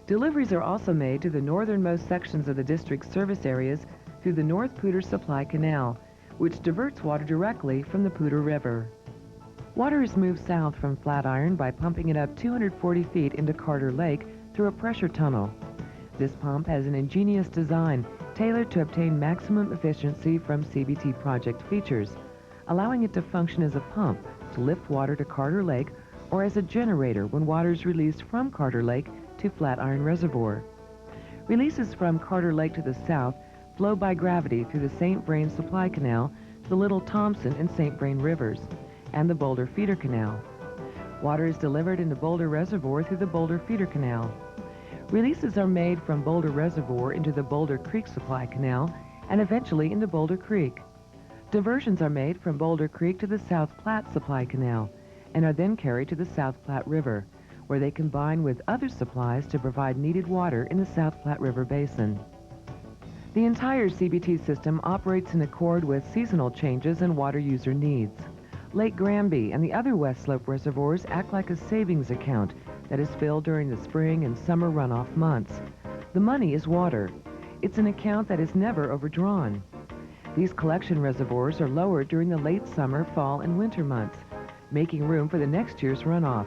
Deliveries are also made to the northernmost sections of the district's service areas through the North Poudre Supply Canal, which diverts water directly from the Poudre River. Water is moved south from Flatiron by pumping it up 240 feet into Carter Lake through a pressure tunnel. This pump has an ingenious design tailored to obtain maximum efficiency from CBT project features, allowing it to function as a pump to lift water to Carter Lake or as a generator when water is released from Carter Lake to Flatiron Reservoir. Releases from Carter Lake to the south flow by gravity through the St. Vrain Supply Canal to the Little Thompson and St. Vrain Rivers and the Boulder Feeder Canal. Water is delivered into Boulder Reservoir through the Boulder Feeder Canal. Releases are made from Boulder Reservoir into the Boulder Creek Supply Canal and eventually into Boulder Creek. Diversions are made from Boulder Creek to the South Platte Supply Canal and are then carried to the South Platte River, where they combine with other supplies to provide needed water in the South Platte River Basin. The entire CBT system operates in accord with seasonal changes and water user needs. Lake Granby and the other West Slope reservoirs act like a savings account that is filled during the spring and summer runoff months. The money is water. It's an account that is never overdrawn. These collection reservoirs are lowered during the late summer, fall, and winter months, making room for the next year's runoff.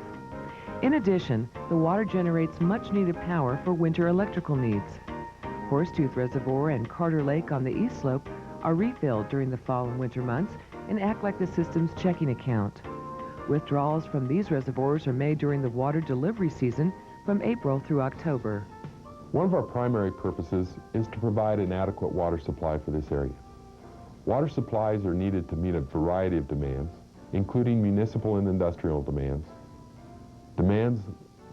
In addition, the water generates much-needed power for winter electrical needs. Horsetooth Reservoir and Carter Lake on the east slope are refilled during the fall and winter months and act like the system's checking account. Withdrawals from these reservoirs are made during the water delivery season from April through October. One of our primary purposes is to provide an adequate water supply for this area. Water supplies are needed to meet a variety of demands, including municipal and industrial demands, demands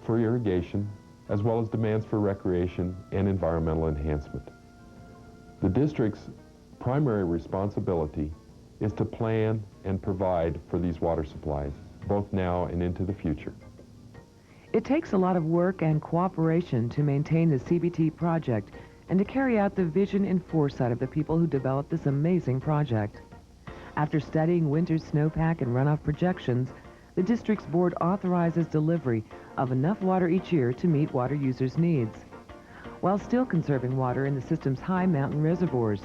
for irrigation, as well as demands for recreation and environmental enhancement. The district's primary responsibility is to plan and provide for these water supplies, both now and into the future. It takes a lot of work and cooperation to maintain the CBT project and to carry out the vision and foresight of the people who developed this amazing project. After studying winter snowpack and runoff projections, the district's board authorizes delivery of enough water each year to meet water users' needs, while still conserving water in the system's high mountain reservoirs.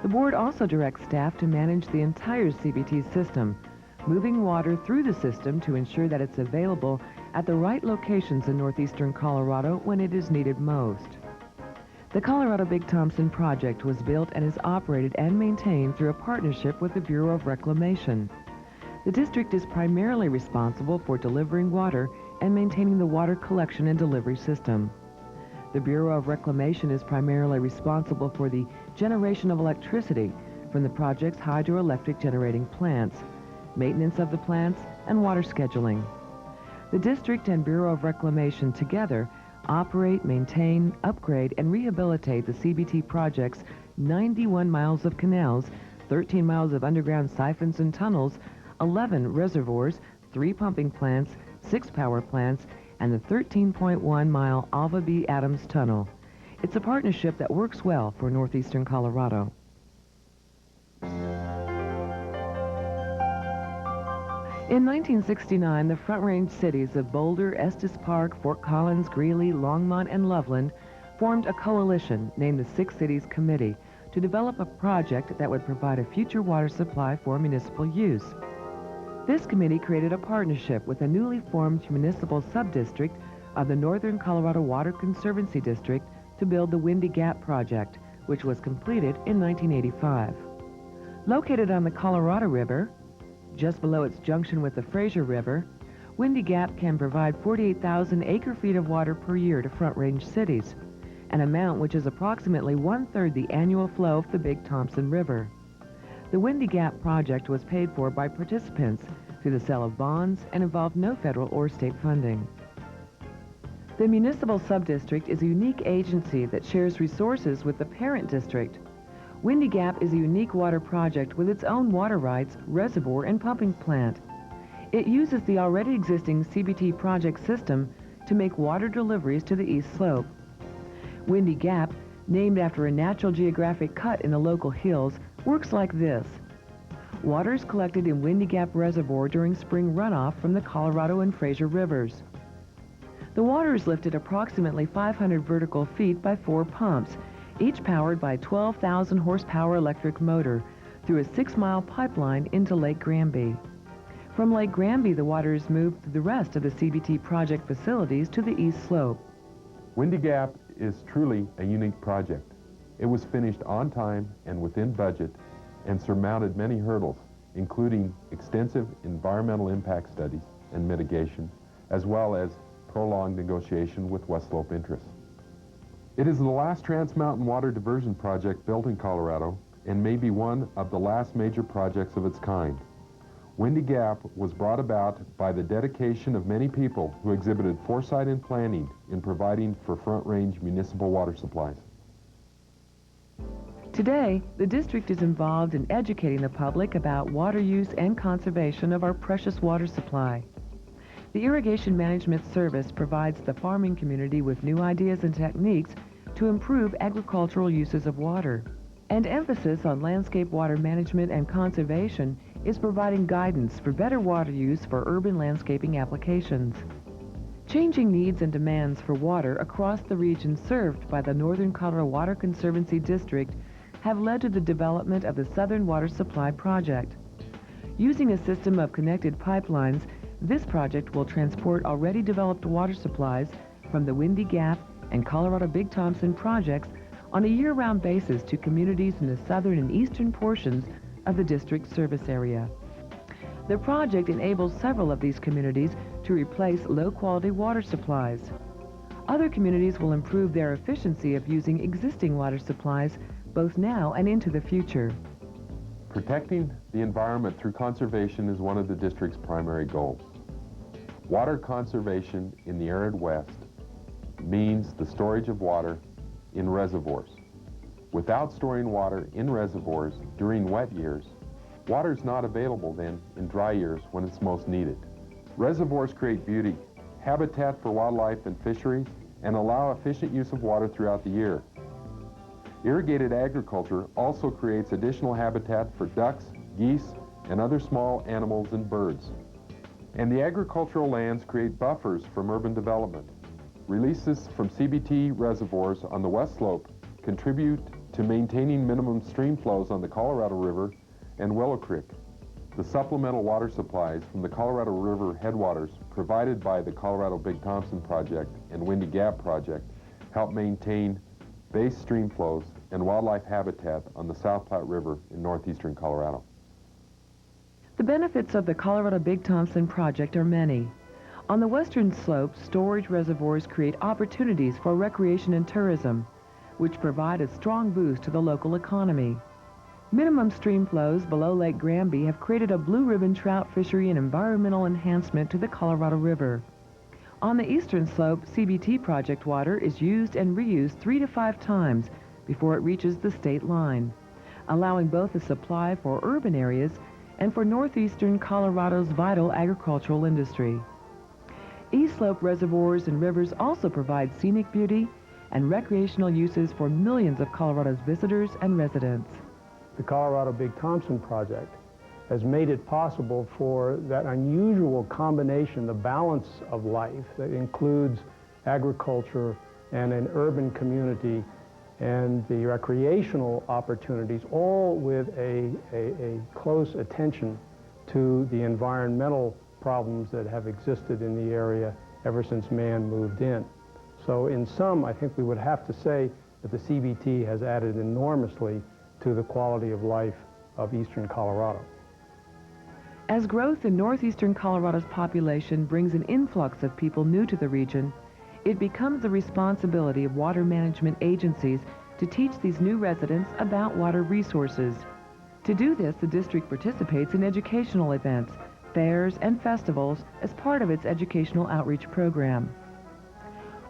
The board also directs staff to manage the entire CBT system, moving water through the system to ensure that it's available at the right locations in northeastern Colorado when it is needed most. The Colorado Big Thompson project was built and is operated and maintained through a partnership with the Bureau of Reclamation. The district is primarily responsible for delivering water and maintaining the water collection and delivery system. The Bureau of Reclamation is primarily responsible for the generation of electricity from the project's hydroelectric generating plants, maintenance of the plants, and water scheduling. The district and Bureau of Reclamation together operate, maintain, upgrade, and rehabilitate the CBT project's 91 miles of canals, 13 miles of underground siphons and tunnels, 11 reservoirs, 3 pumping plants, 6 power plants, and the 13.1-mile Alva B. Adams Tunnel. It's a partnership that works well for northeastern Colorado. In 1969, the Front Range cities of Boulder, Estes Park, Fort Collins, Greeley, Longmont, and Loveland formed a coalition named the Six Cities Committee to develop a project that would provide a future water supply for municipal use. This committee created a partnership with a newly formed municipal subdistrict of the Northern Colorado Water Conservancy District to build the Windy Gap project, which was completed in 1985. Located on the Colorado River, just below its junction with the Fraser River, Windy Gap can provide 48,000 acre-feet of water per year to Front Range cities, an amount which is approximately one-third the annual flow of the Big Thompson River. The Windy Gap project was paid for by participants through the sale of bonds and involved no federal or state funding. The municipal subdistrict is a unique agency that shares resources with the parent district. Windy Gap is a unique water project with its own water rights, reservoir, and pumping plant. It uses the already existing CBT project system to make water deliveries to the east slope. Windy Gap, named after a natural geographic cut in the local hills, works like this. Water is collected in Windy Gap Reservoir during spring runoff from the Colorado and Fraser rivers. The water is lifted approximately 500 vertical feet by 4 pumps, each powered by a 12,000 horsepower electric motor, through a 6-mile pipeline into Lake Granby. From Lake Granby, the water is moved through the rest of the CBT project facilities to the east slope. Windy Gap is truly a unique project. It was finished on time and within budget and surmounted many hurdles, including extensive environmental impact studies and mitigation, as well as prolonged negotiation with West Slope interests. It is the last Trans Mountain water diversion project built in Colorado and may be one of the last major projects of its kind. Windy Gap was brought about by the dedication of many people who exhibited foresight and planning in providing for front-range municipal water supplies. Today, the district is involved in educating the public about water use and conservation of our precious water supply. The Irrigation Management Service provides the farming community with new ideas and techniques to improve agricultural uses of water. And emphasis on landscape water management and conservation is providing guidance for better water use for urban landscaping applications. Changing needs and demands for water across the region served by the Northern Colorado Water Conservancy District have led to the development of the Southern Water Supply Project. Using a system of connected pipelines, this project will transport already developed water supplies from the Windy Gap and Colorado Big Thompson projects on a year-round basis to communities in the southern and eastern portions of the district service area. The project enables several of these communities to replace low-quality water supplies. Other communities will improve their efficiency of using existing water supplies both now and into the future. Protecting the environment through conservation is one of the district's primary goals. Water conservation in the arid west means the storage of water in reservoirs. Without storing water in reservoirs during wet years, water is not available then in dry years when it's most needed. Reservoirs create beauty, habitat for wildlife and fisheries, and allow efficient use of water throughout the year. Irrigated agriculture also creates additional habitat for ducks, geese, and other small animals and birds. And the agricultural lands create buffers from urban development. Releases from CBT reservoirs on the west slope contribute to maintaining minimum stream flows on the Colorado River and Willow Creek. The supplemental water supplies from the Colorado River headwaters provided by the Colorado Big Thompson Project and Windy Gap Project help maintain base stream flows and wildlife habitat on the South Platte River in northeastern Colorado. The benefits of the Colorado Big Thompson Project are many. On the western slope, storage reservoirs create opportunities for recreation and tourism, which provide a strong boost to the local economy. Minimum stream flows below Lake Granby have created a blue ribbon trout fishery and environmental enhancement to the Colorado River. On the eastern slope, CBT project water is used and reused 3 to 5 times before it reaches the state line, allowing both a supply for urban areas and for northeastern Colorado's vital agricultural industry. East slope reservoirs and rivers also provide scenic beauty and recreational uses for millions of Colorado's visitors and residents. The Colorado Big Thompson Project has made it possible for that unusual combination, the balance of life that includes agriculture and an urban community and the recreational opportunities, all with a close attention to the environmental problems that have existed in the area ever since man moved in. So in sum, I think we would have to say that the CBT has added enormously to the quality of life of eastern Colorado. As growth in northeastern Colorado's population brings an influx of people new to the region, it becomes the responsibility of water management agencies to teach these new residents about water resources. To do this, the district participates in educational events, fairs, and festivals as part of its educational outreach program.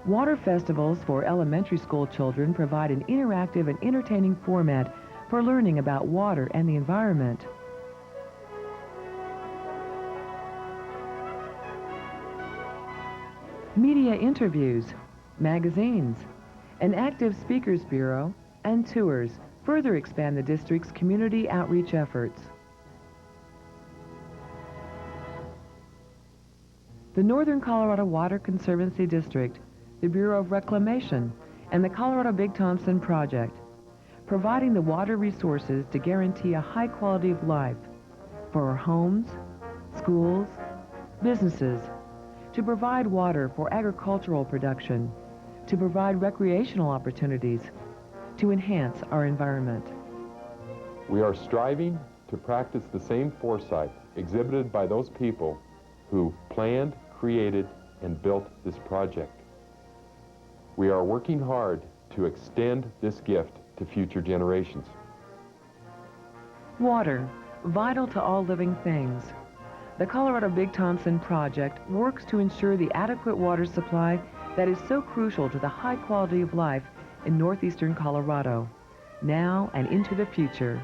Water festivals for elementary school children provide an interactive and entertaining format for learning about water and the environment. Media interviews, magazines, an active speakers bureau, and tours further expand the district's community outreach efforts. The Northern Colorado Water Conservancy District, the Bureau of Reclamation, and the Colorado Big Thompson Project, providing the water resources to guarantee a high quality of life for our homes, schools, businesses, to provide water for agricultural production, to provide recreational opportunities, to enhance our environment. We are striving to practice the same foresight exhibited by those people who planned, created, and built this project. We are working hard to extend this gift to future generations. Water, vital to all living things. The Colorado Big Thompson Project works to ensure the adequate water supply that is so crucial to the high quality of life in northeastern Colorado, now and into the future.